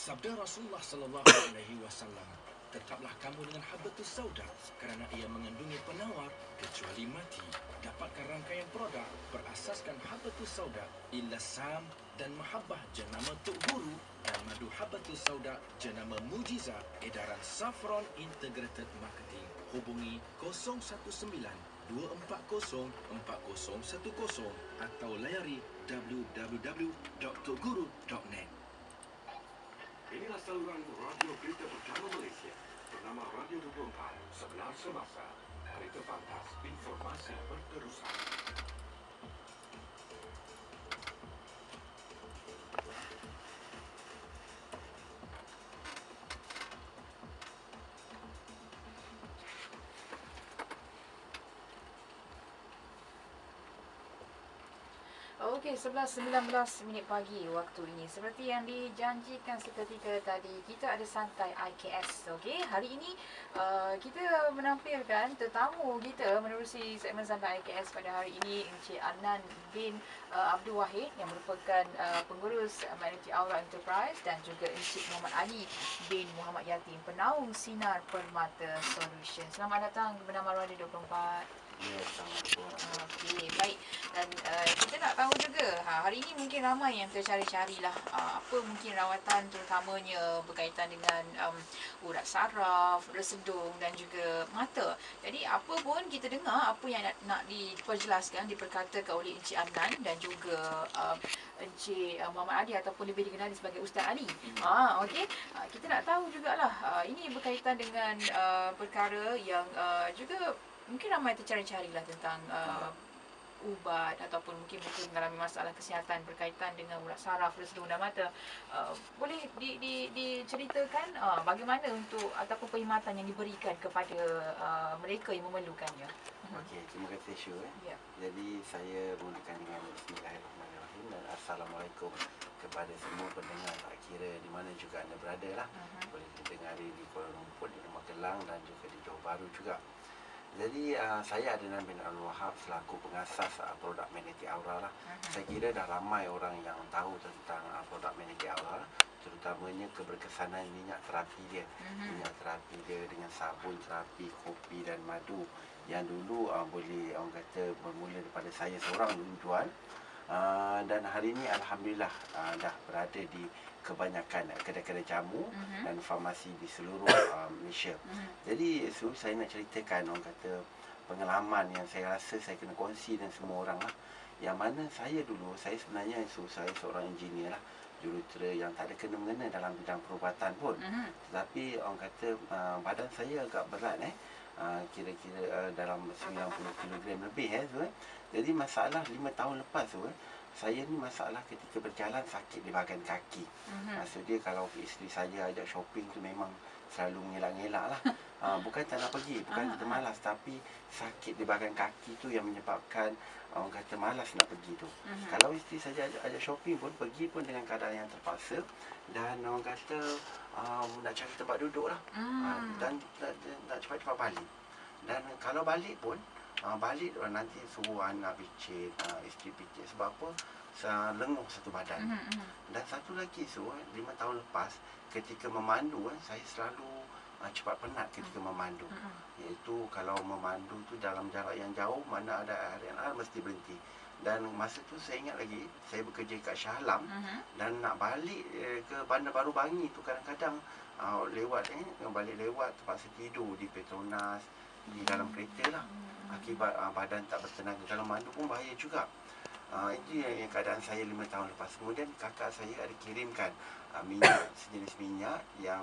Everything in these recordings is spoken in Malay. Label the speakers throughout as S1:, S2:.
S1: Sabda Rasulullah sallallahu alaihi wasallam, "Tetaplah kamu dengan habbatus sauda kerana ia mengandungi penawar kecuali mati." Dapatkan rangkaian produk berasaskan habbatus sauda, illa sam dan mahabbah jenama Tok Guru dan madu habbatus sauda jenama Mujiza edaran Saffron Integrated Marketing. Hubungi 019 240 4010 atau layari www.tokguru.net.
S2: Inilah saluran radio berita pertama Malaysia bernama Radio 24, sebenar semasa, berita pantas, informasi berterusan.
S3: Okey, 11:19 pagi waktu ini. Seperti yang dijanjikan seketika tadi, kita ada santai IKS. Okey, hari ini kita menampilkan tetamu kita menerusi segmen santai IKS pada hari ini, Encik Adnan bin Abdul Wahid yang merupakan pengurus Magnetic Aura Enterprise dan juga Encik Muhammad Ali bin Muhammad Yatim, penaung Sinar Permata Solution. Selamat datang ke Bernama Radio 24.
S4: Ya, sama-sama.
S3: Okey, baik. Dan kita nak tahu juga, hari ini mungkin ramai yang tercari-carilah apa mungkin rawatan terutamanya berkaitan dengan urat saraf, resedung dan juga mata. Jadi apa pun kita dengar apa yang nak diperjelaskan, diperkatakan oleh Encik Adnan dan juga Encik Muhammad Ali ataupun lebih dikenali sebagai Ustaz Ali. Okey, kita nak tahu jugalah ini berkaitan dengan perkara yang juga mungkin ramai tercari-carilah tentang ubat ataupun mungkin mengalami masalah kesihatan berkaitan dengan urat saraf, resedung dan mata. Boleh diceritakan bagaimana untuk ataupun perkhidmatan yang diberikan kepada mereka yang memerlukannya?
S4: Okey, terima kasih Syu.
S3: Ya.
S4: Jadi saya mulakan dengan Bismillahirrahmanirrahim dan Assalamualaikum kepada semua pendengar, tak kira di mana juga anda berada lah. Boleh didengari di Kuala Lumpur, di Magelang dan juga di Johor Bahru juga. Jadi saya Adnan bin Abdul Wahab selaku pengasas produk Magnetic Aura lah. Saya kira dah ramai orang yang tahu tentang produk Magnetic Aura, terutamanya keberkesanan minyak terapi dia. Minyak terapi dia dengan sabun terapi, kopi dan madu yang dulu boleh orang kata bermula daripada saya seorang dulu jual. Dan hari ini Alhamdulillah dah berada di kebanyakan kedai-kedai jamu dan farmasi di seluruh Malaysia. Jadi saya nak ceritakan orang kata pengalaman yang saya rasa saya kena kongsi dengan semua orang lah. Yang mana saya dulu, saya sebenarnya saya seorang engineer lah, jurutera yang tak ada kena-mengena dalam bidang perubatan pun. Tetapi orang kata badan saya agak berat kira-kira dalam 90 kg lebih Jadi masalah 5 tahun lepas saya ni masalah ketika berjalan sakit di bahagian kaki. Maksud dia kalau isteri saya ajak shopping tu memang selalu mengelak-ngelak lah. Bukan tak nak pergi, bukan kita malas, tapi sakit di bahagian kaki tu yang menyebabkan orang kata malas nak pergi tu. Kalau isteri saja ajak shopping pun, pergi pun dengan keadaan yang terpaksa dan orang kata nak cari tempat duduk lah. Dan nak cepat-cepat balik. Dan kalau balik pun balik nanti suruh anak picit, isteri picit. Sebab apa? Lenguh satu badan. Dan satu lagi 5 tahun lepas ketika memandu saya selalu cepat penat ketika memandu. Iaitu kalau memandu tu dalam jarak yang jauh, mana ada RNR mesti berhenti. Dan masa tu saya ingat lagi saya bekerja kat Shah Alam dan nak balik ke Bandar Baru Bangi tu kadang-kadang balik lewat terpaksa tidur di Petronas, di dalam kereta lah. Akibat badan tak bertenaga. Kalau mandu pun bahaya juga. Itu yang keadaan saya 5 tahun lepas. Kemudian kakak saya ada kirimkan minyak, sejenis minyak yang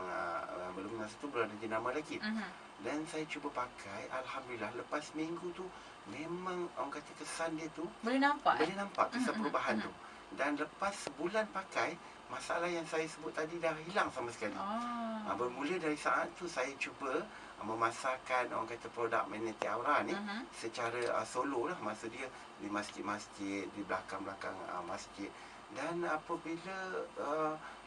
S4: belum masa tu belum ada jenama lagi. Dan saya cuba pakai, Alhamdulillah lepas minggu tu memang orang kata kesan dia tu
S3: Boleh nampak
S4: kesan perubahan tu. Dan lepas sebulan pakai, masalah yang saya sebut tadi dah hilang sama sekali. Bermula dari saat tu saya cuba memasarkan orang kata produk Magnetic Aura ni secara solo lah. Maksud dia di masjid-masjid, di belakang-belakang masjid. Dan apabila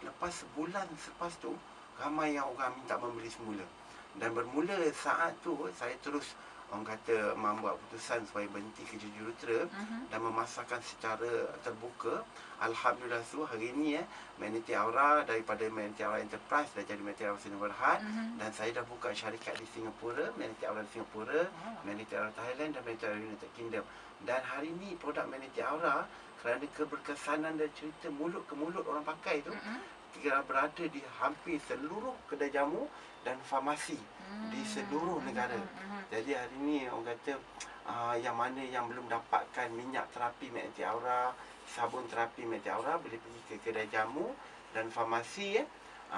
S4: lepas sebulan selepas tu, ramai yang orang minta membeli semula. Dan bermula saat tu saya terus orang kata membuat keputusan supaya berhenti kerja jurutera dan memasarkan secara terbuka Alhamdulillah hari ni Manatee Aura daripada Manatee Aura Enterprise dah jadi Manatee Aura Sdn Bhd. Dan saya dah buka syarikat di Singapura, Manatee Aura di Singapura, Manatee Aura Thailand dan Manatee Aura United Kingdom. Dan hari ni produk Manatee Aura kerana keberkesanan dan cerita mulut ke mulut orang pakai tu, kira berada di hampir seluruh kedai jamu dan farmasi di seluruh negara. Jadi hari ni orang kata yang mana yang belum dapatkan minyak terapi Manatee Aura, sabun terapi Manatee Aura, boleh pergi ke kedai jamu dan farmasi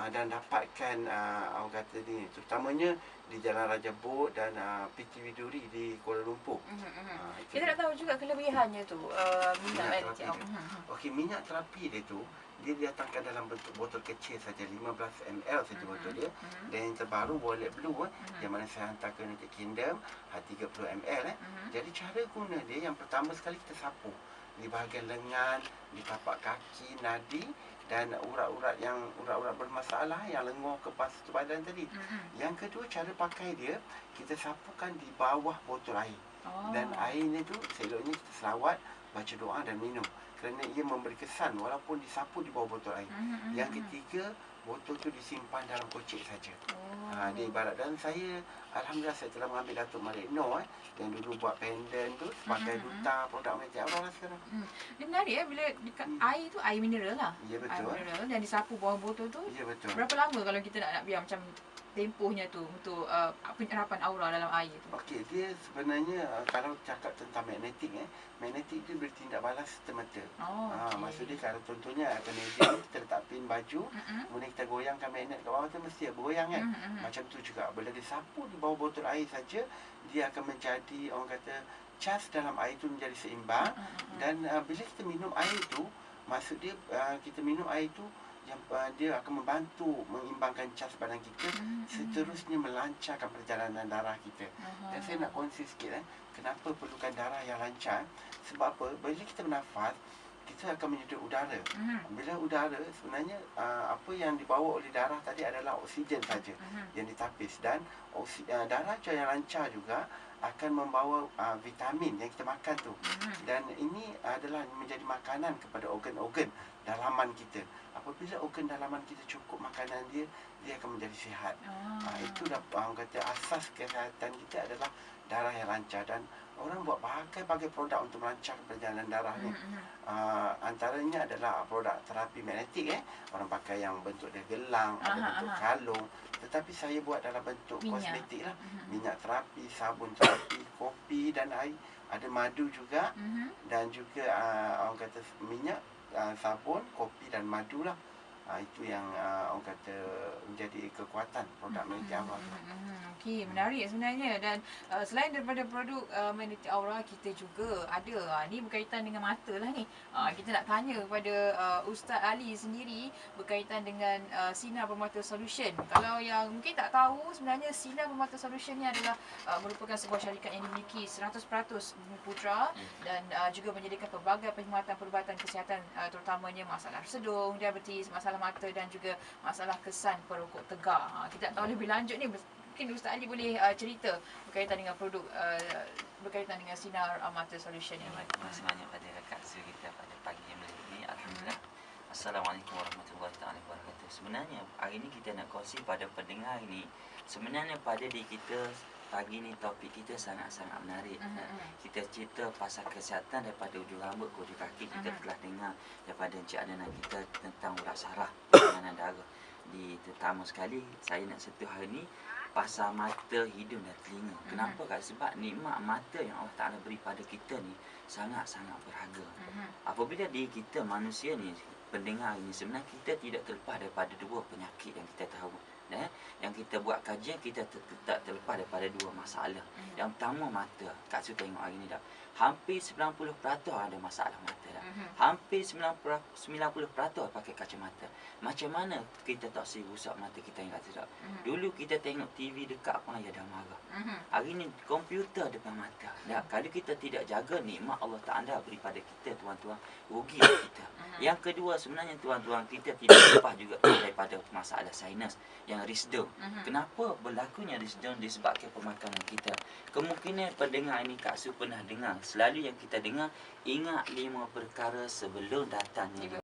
S4: dan dapatkan orang kata ni, terutamanya di Jalan Raja Bot dan PT Widuri di Kuala Lumpur.
S3: Kita nak tahu juga kelebihannya tu, minyak Manatee Aura.
S4: Okey, minyak terapi dia tu dia didatangkan dalam bentuk botol kecil saja, 15 ml saja botol dia. Dan yang terbaru Wallet Blue yang mana saya hantar ke United Kingdom 30 ml. Jadi cara guna dia, yang pertama sekali kita sapu di bahagian lengan, di tapak kaki, nadi dan urat-urat bermasalah yang lengur ke satu badan tadi. Yang kedua, cara pakai dia, kita sapukan di bawah botol air. Dan airnya tu seloknya kita selawat, baca doa dan minum. Kerana ia memberi kesan walaupun disapu di bawah botol air. Yang ketiga, botol tu disimpan dalam kocik saja. Dia ibarat, dan saya alhamdulillah saya telah mengambil Datuk Malik Noor yang dulu buat pendant tu sebagai duta produk Manatee Aura sekarang.
S3: Dia menarik bila dekat air tu, air mineral lah.
S4: Ya, betul.
S3: Air mineral dan disapu bawah botol tu.
S4: Ya, betul.
S3: Berapa lama kalau kita nak biar macam tempohnya tu untuk penyerapan aura dalam air tu?
S4: Okey, dia sebenarnya kalau cakap tentang magnetik magnetik dia bertindak balas serta-merta. Maksud dia kalau contohnya Canadian kita letak pin baju, kemudian kita goyangkan magnet kat bawah tu mesti bergoyang kan. Macam tu juga bila disapu di bawah botol air saja, dia akan menjadi orang kata cas dalam air tu menjadi seimbang. Dan bila kita minum air tu, maksud dia kita minum air tu yang dia akan membantu mengimbangkan cas badan kita, seterusnya melancarkan perjalanan darah kita. Dan saya nak kongsi sikit kenapa perlukan darah yang lancar. Sebab apa? Bila kita bernafas, kita akan menyedut udara. Bila udara, sebenarnya apa yang dibawa oleh darah tadi adalah oksigen saja yang ditapis. Dan darah yang lancar juga akan membawa vitamin yang kita makan tu. Dan ini adalah menjadi makanan kepada organ-organ dalaman kita. Apabila organ dalaman kita cukup makanan dia, dia akan menjadi sihat. Itu dah orang kata asas kesihatan kita adalah darah yang lancar. Dan orang buat berbagai produk untuk melancarkan perjalanan darah ni. Antaranya adalah produk terapi magnetik. Orang pakai yang bentuk dia gelang, ada bentuk kalung. Tetapi saya buat dalam bentuk kosmetik lah. Minyak terapi, sabun terapi, kopi dan air. Ada madu juga. Dan juga orang kata minyak, sabun, kopi dan madu lah. Itu yang orang kata menjadi kekuatan produk Manatee Aura.
S3: Okey, menarik sebenarnya. Dan selain daripada produk Manatee Aura, kita juga ada ni berkaitan dengan mata lah ni. Kita nak tanya kepada Ustaz Ali sendiri berkaitan dengan Sinar Permata Solution. Kalau yang mungkin tak tahu, sebenarnya Sinar Permata Solution ni adalah merupakan sebuah syarikat yang dimiliki 100% Bumi Putra dan juga menyediakan pelbagai perkhidmatan perubatan kesihatan, terutamanya masalah sedung, diabetes, masalah mata dan juga masalah kesan perokok tegar. Kita nak tahu lebih lanjut ni, mungkin Ustaz Ali boleh cerita berkaitan dengan produk berkaitan dengan Sinar Mata Solution ini.
S5: Terima kasih banyak pada Kak Sri kita pada pagi yang ini. Alhamdulillah. Assalamualaikum warahmatullahi wabarakatuh. Sebenarnya hari ini kita nak kongsi pada pendengar ini, sebenarnya pada diri kita pagi ni topik kita sangat-sangat menarik. Kita cerita pasal kesihatan daripada ujung rambut ke ujung kaki. Kita telah dengar daripada Encik Adnan kita tentang urat saraf, tekanan darah. Terutama sekali saya nak sentuh hari ni pasal mata, hidung dan telinga. Kenapa? Sebab nikmat mata yang Allah Ta'ala beri pada kita ni sangat-sangat berharga. Apabila diri kita manusia ni, pendengar ini, sebenarnya kita tidak terlepas daripada dua penyakit yang kita tahu. Yang kita buat kajian, kita tak terlepas daripada dua masalah. Yang pertama mata. Kak Su tengok hari ni dah, hampir 90% ada masalah mata dah. Hampir 90% pakai kacamata. Macam mana kita tak rusak mata kita yang Kak Su tak? Dulu kita tengok TV dekat pun ayah dah marah. Hari ni komputer depan mata. Kalau kita tidak jaga nikmat Allah Ta'ala beri pada kita, tuan-tuan, rugi kita. Yang kedua, sebenarnya tuan-tuan, kita tidak lepas juga daripada masalah sains yang risdom. Kenapa berlakunya risdom? Disebabkan pemakanan kita. Kemungkinan pendengar ini Kak Su pernah dengar. Selalu yang kita dengar, ingat 5 perkara sebelum datangnya